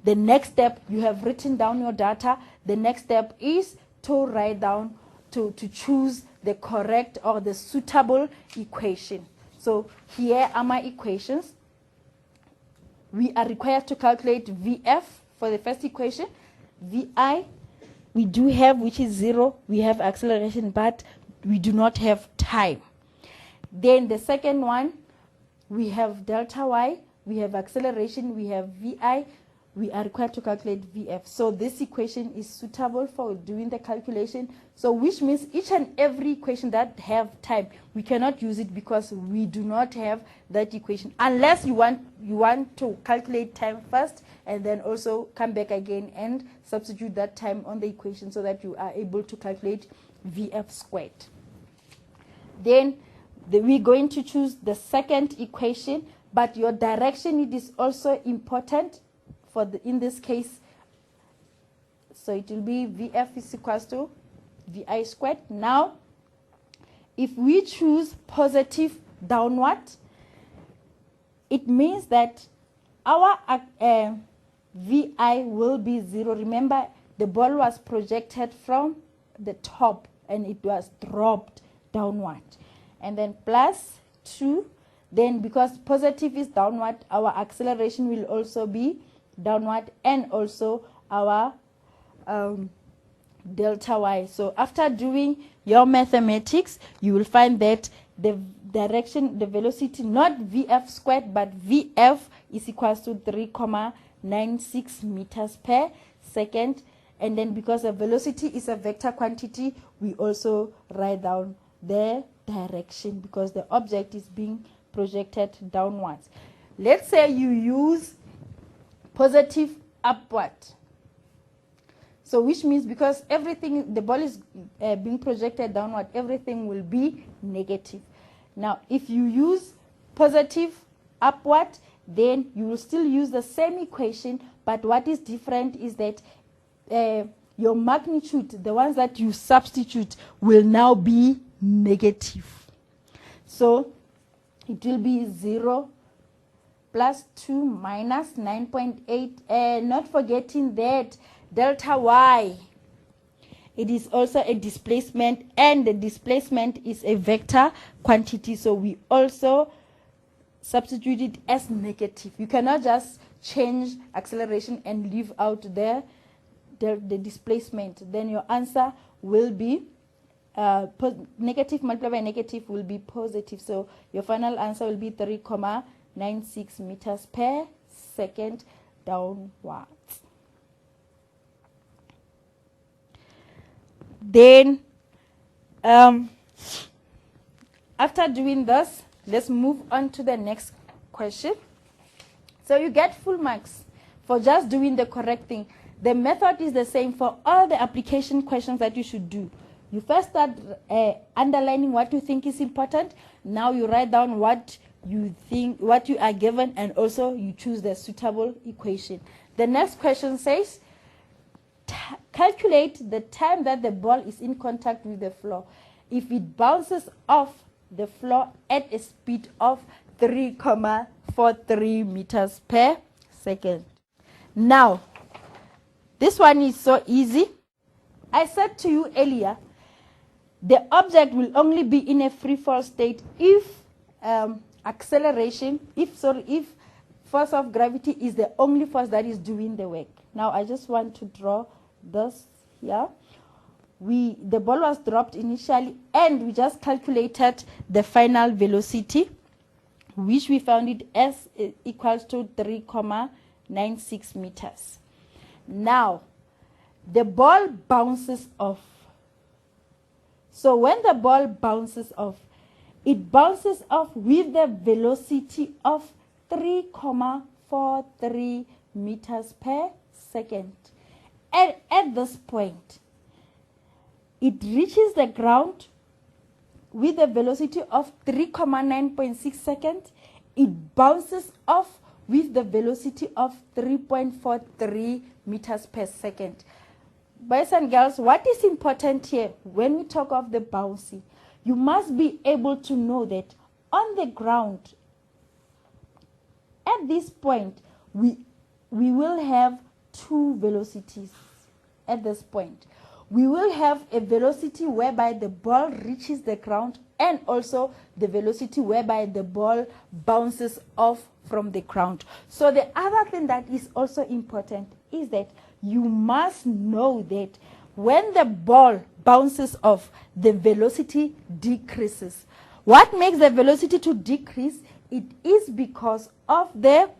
The next step, you have written down your data. The next step is to write down, to choose the correct or the suitable equation. So here are my equations. We are required to calculate VF for the first equation. VI, we do have, which is 0. We have acceleration, but we do not have time. Then the second one, we have delta Y, we have acceleration, we have VI, we are required to calculate VF. So this equation is suitable for doing the calculation. So which means each and every equation that have time, we cannot use it because we do not have that equation. Unless you want to calculate time first and then also come back again and substitute that time on the equation so that you are able to calculate VF squared. Then we're going to choose the second equation, but your direction, it is also important for in this case. So it will be VF is equals to VI squared. Now, if we choose positive downward, it means that our VI will be 0. Remember, the ball was projected from the top and it was dropped downward. And then plus 2. Then because positive is downward, our acceleration will also be downward, and also our delta Y. So after doing your mathematics, you will find that the direction, the velocity, not VF squared, but VF is equals to 3,96 meters per second. And then because the velocity is a vector quantity, we also write down the direction because the object is being projected downwards. Let's say you use positive upward. So which means because everything, the ball is being projected downward, everything will be negative. Now, if you use positive upward, then you will still use the same equation, but what is different is that your magnitude, the ones that you substitute, will now be negative. So it will be 0 plus 2 minus 9.8. Not forgetting that delta Y, it is also a displacement, and the displacement is a vector quantity. So we also substitute it as negative. You cannot just change acceleration and leave out the displacement. Then your answer will be negative multiplied by negative will be positive. So your final answer will be 3,96 meters per second downwards. Then after doing this, let's move on to the next question. So you get full marks for just doing the correct thing. The method is the same for all the application questions that you should do. You first start underlining what you think is important. Now you write down what you think, what you are given, and also you choose the suitable equation. The next question says, calculate the time that the ball is in contact with the floor if it bounces off the floor at a speed of 3,43 meters per second. Now, this one is so easy. I said to you earlier, the object will only be in a free fall state if if force of gravity is the only force that is doing the work. Now I just want to draw this here. The ball was dropped initially, and we just calculated the final velocity, which we found it as equals to 3,96 meters. Now, the ball bounces off. So when the ball bounces off, it bounces off with the velocity of 3,43 meters per second. And at this point, it reaches the ground with a velocity of 3,9.6 seconds. It bounces off with the velocity of 3.43 meters per second. Boys and girls, what is important here when we talk of the bouncing? You must be able to know that on the ground, at this point, we will have two velocities at this point. We will have a velocity whereby the ball reaches the ground, and also the velocity whereby the ball bounces off from the ground. So the other thing that is also important is that you must know that when the ball bounces off, the velocity decreases. What makes the velocity to decrease? It is because of the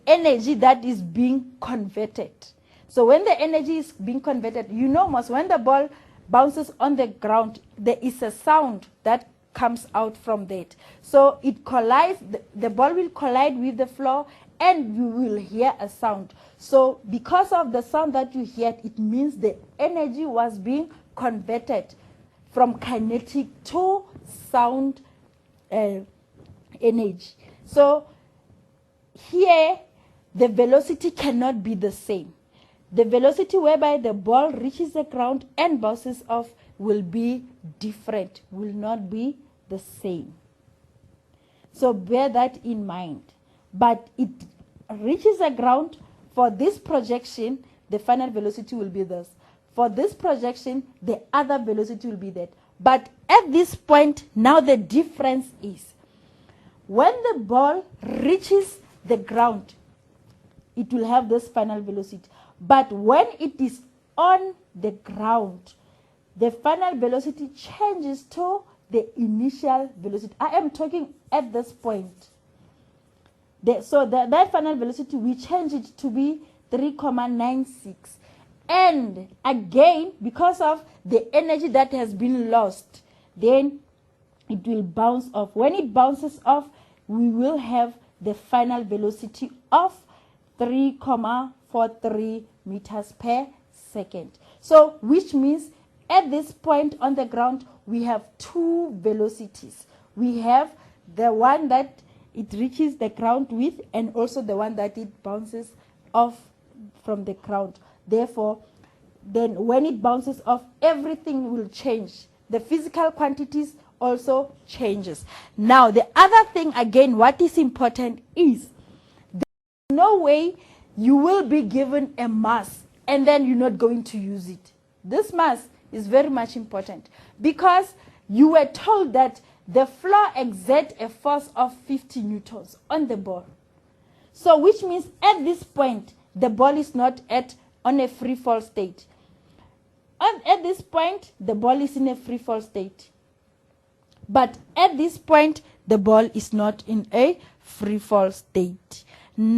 energy that is being converted. So when the energy is being converted, you know, most when the ball bounces on the ground, there is a sound that comes out from that. So it collides, the ball will collide with the floor, and you will hear a sound. So because of the sound that you hear, it means the energy was being converted from kinetic to sound energy. So here, the velocity cannot be the same. The velocity whereby the ball reaches the ground and bounces off will be different, will not be the same. So bear that in mind. But it reaches the ground. For this projection, the final velocity will be this. For this projection, the other velocity will be that. But at this point, now the difference is, when the ball reaches the ground, it will have this final velocity. But when it is on the ground, the final velocity changes to the initial velocity. I am talking at this point. That final velocity, we change it to be 3,96. And again, because of the energy that has been lost, then it will bounce off. When it bounces off, we will have the final velocity of 3,43 meters per second. So, which means at this point on the ground, we have two velocities. We have the one that it reaches the ground with, and also the one that it bounces off from the ground. Therefore, then when it bounces off, everything will change. The physical quantities also changes. Now, the other thing, again, what is important is there's no way you will be given a mass and then you're not going to use it. This mass is very much important because you were told that the floor exerts a force of 50 newtons on the ball. So which means at this point, the ball is not on a free fall state. And at this point, the ball is in a free fall state. But at this point, the ball is not in a free fall state. Now,